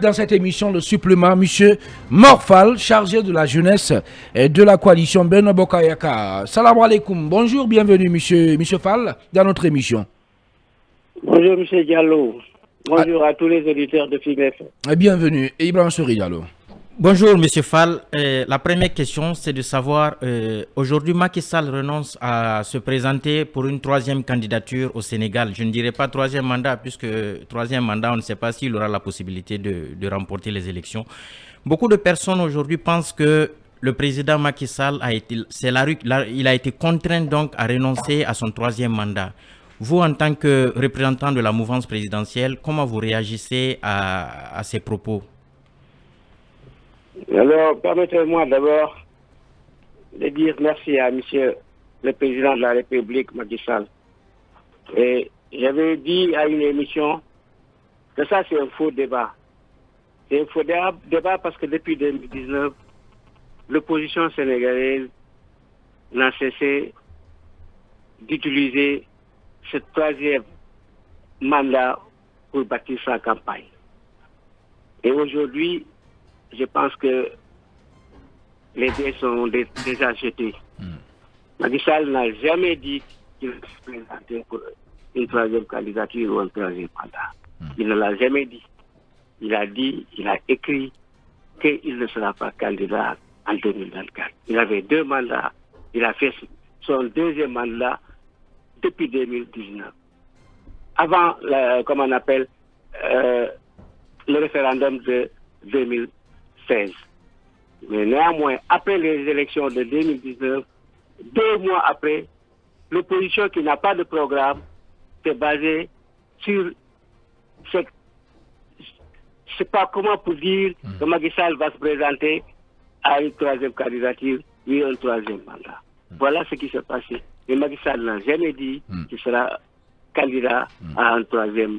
Dans cette émission, le supplément, M. Morphal, chargé de la jeunesse et de la coalition Benno Bokk Yakaar. Salam alaikum. Bonjour, bienvenue, monsieur Fall, dans notre émission. Bonjour, M. Diallo. Bonjour à tous les auditeurs de FIMEF. Bienvenue, Ibrahim Sori Diallo. Bonjour, M. Fall. La première question, c'est de savoir, aujourd'hui, Macky Sall renonce à se présenter pour une troisième candidature au Sénégal. Je ne dirais pas troisième mandat, puisque troisième mandat, on ne sait pas s'il aura la possibilité de remporter les élections. Beaucoup de personnes aujourd'hui pensent que le président Macky Sall il a été contraint donc à renoncer à son troisième mandat. Vous, en tant que représentant de la mouvance présidentielle, comment vous réagissez à ces propos ? Alors, permettez-moi d'abord de dire merci à monsieur le président de la République, Macky Sall. Et j'avais dit à une émission que ça, c'est un faux débat. C'est un faux débat parce que depuis 2019, l'opposition sénégalaise n'a cessé d'utiliser ce troisième mandat pour bâtir sa campagne. Et aujourd'hui, je pense que les dés sont déjà jetés. Macky Sall n'a jamais dit qu'il se présentait pour une troisième candidature ou un troisième mandat. Il ne l'a jamais dit. Il a dit, il a écrit qu'il ne sera pas candidat en 2024. Il avait deux mandats. Il a fait son deuxième mandat depuis 2019. Avant, le référendum de 2016. Mais néanmoins, après les élections de 2019, 2 mois après, l'opposition qui n'a pas de programme s'est basée sur je ne sais pas comment pour dire que Macky Sall va se présenter à une troisième candidature et un troisième mandat. Voilà ce qui s'est passé. Et Macky Sall n'a jamais dit qu'il sera candidat à un troisième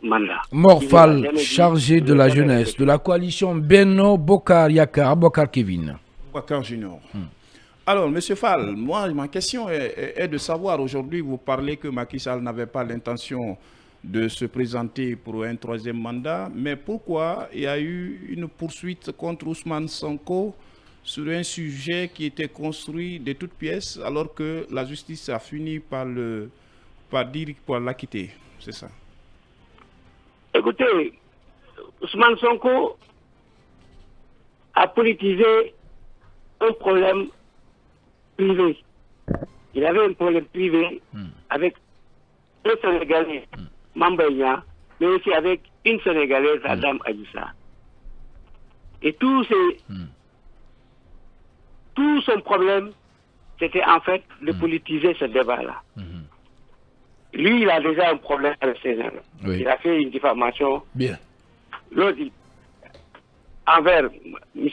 mandat. Morphal, chargé de la jeunesse de la coalition Benno Bokk Yakaar, Bokar Kevin. Bokar Junior. Alors, M. Fall, moi, ma question est de savoir, aujourd'hui, vous parlez que Macky Sall n'avait pas l'intention de se présenter pour un troisième mandat, mais pourquoi il y a eu une poursuite contre Ousmane Sonko sur un sujet qui était construit de toutes pièces, alors que la justice a fini par dire pour l'acquitter? C'est ça. Écoutez, Ousmane Sonko a politisé un problème privé. Il avait un problème privé avec un Sénégalais, Mambaïna, mais aussi avec une Sénégalaise, Adam Adissa. Et tout son problème, c'était en fait de politiser ce débat-là. Lui, il a déjà un problème avec ses gens. Il a fait une diffamation. Bien. Envers M.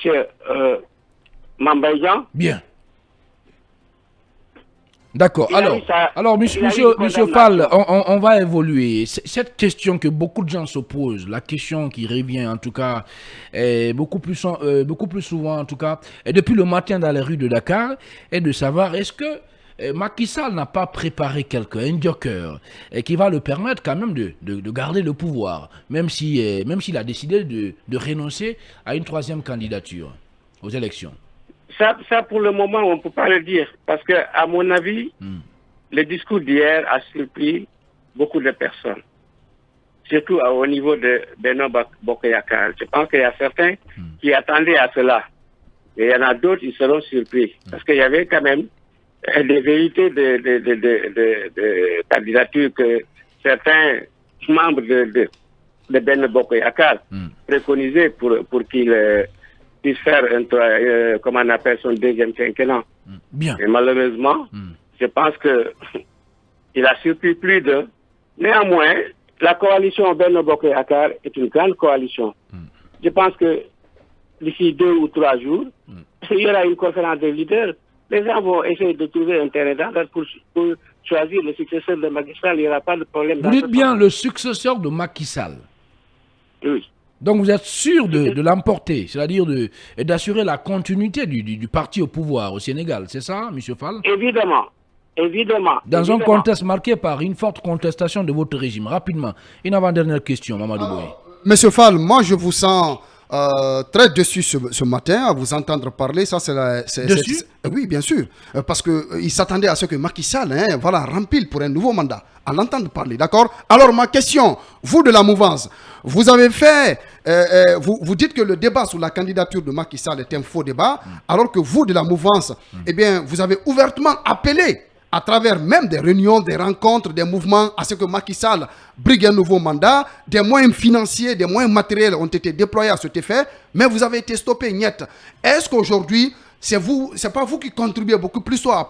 Mambaïan. Bien. D'accord. Alors, monsieur Fall, on va évoluer. Cette question que beaucoup de gens se posent, la question qui revient en tout cas, beaucoup plus souvent en tout cas, et depuis le matin dans les rues de Dakar, est de savoir est-ce que Macky Sall n'a pas préparé un joker, qui va le permettre quand même de garder le pouvoir, même s'il a décidé de renoncer à une troisième candidature aux élections. Ça, pour le moment, on ne peut pas le dire. Parce que, à mon avis, le discours d'hier a surpris beaucoup de personnes. Surtout au niveau de Benno Bokk Yakaar. Je pense qu'il y a certains qui attendaient à cela. Et il y en a d'autres qui seront surpris. Parce qu'il y avait quand même des vérités de candidature que certains membres de Benno Bokk Yakaar préconisaient pour qu'il puisse faire son deuxième quinquennat. Bien. Et malheureusement, je pense que il a surpris plus de. Néanmoins, la coalition Benno Bokk Yakaar est une grande coalition. Je pense que d'ici 2 ou 3 jours, il y aura une conférence de leaders. Les gens vont essayer de trouver un terrain d'entente pour choisir le successeur de Macky Sall. Il n'y aura pas de problème. Vous dites bien le successeur de Macky Sall. Oui. Donc vous êtes sûr de l'emporter, c'est-à-dire d'assurer la continuité du parti au pouvoir au Sénégal, c'est ça, M. Fall? Évidemment. Dans un contexte marqué par une forte contestation de votre régime. Rapidement, une avant-dernière question, Mamadou Boye. Monsieur Fall, moi je vous sens très déçu ce matin à vous entendre parler. Ça, oui, bien sûr, parce qu'il s'attendait à ce que Macky Sall, rempile pour un nouveau mandat, à l'entendre parler, d'accord? Alors ma question, vous de la mouvance, vous avez fait, vous dites que le débat sur la candidature de Macky Sall est un faux débat, alors que vous de la mouvance, eh bien, vous avez ouvertement appelé à travers même des réunions, des rencontres, des mouvements, à ce que Macky Sall brigue un nouveau mandat. Des moyens financiers, des moyens matériels ont été déployés à cet effet, mais vous avez été stoppé, niet. Est-ce qu'aujourd'hui, c'est pas vous qui contribuez beaucoup plus à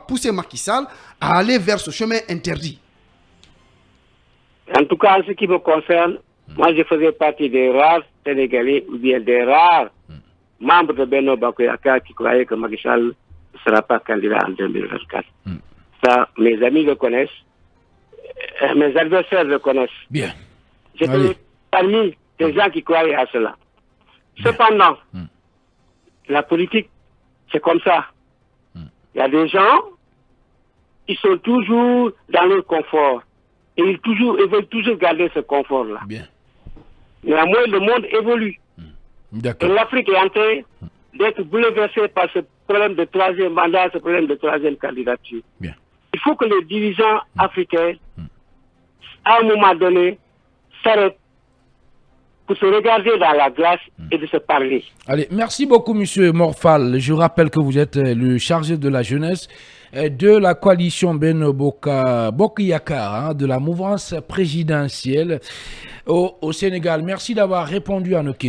pousser Macky Sall à aller vers ce chemin interdit? En tout cas, en ce qui me concerne, moi je faisais partie des rares Sénégalais, ou bien des rares membres de Benno Bokk Yakaar qui croyaient que Macky Sall ne sera pas candidat en 2024. Ça, mes amis le connaissent, mes adversaires le connaissent. Bien. J'étais parmi des gens qui croyaient à cela. Cependant, la politique, c'est comme ça. Il y a des gens, ils sont toujours dans leur confort. Et ils veulent toujours garder ce confort-là. Bien. Néanmoins, le monde évolue. D'accord. Et l'Afrique est en train d'être bouleversée par ce problème de troisième mandat, ce problème de troisième candidature. Bien. Il faut que les dirigeants africains, à un moment donné, s'arrêtent pour se regarder dans la glace et de se parler. Allez, merci beaucoup, Monsieur Morphal. Je rappelle que vous êtes le chargé de la jeunesse de la coalition Benno Bokk Yakaar, de la mouvance présidentielle au Sénégal. Merci d'avoir répondu à nos questions.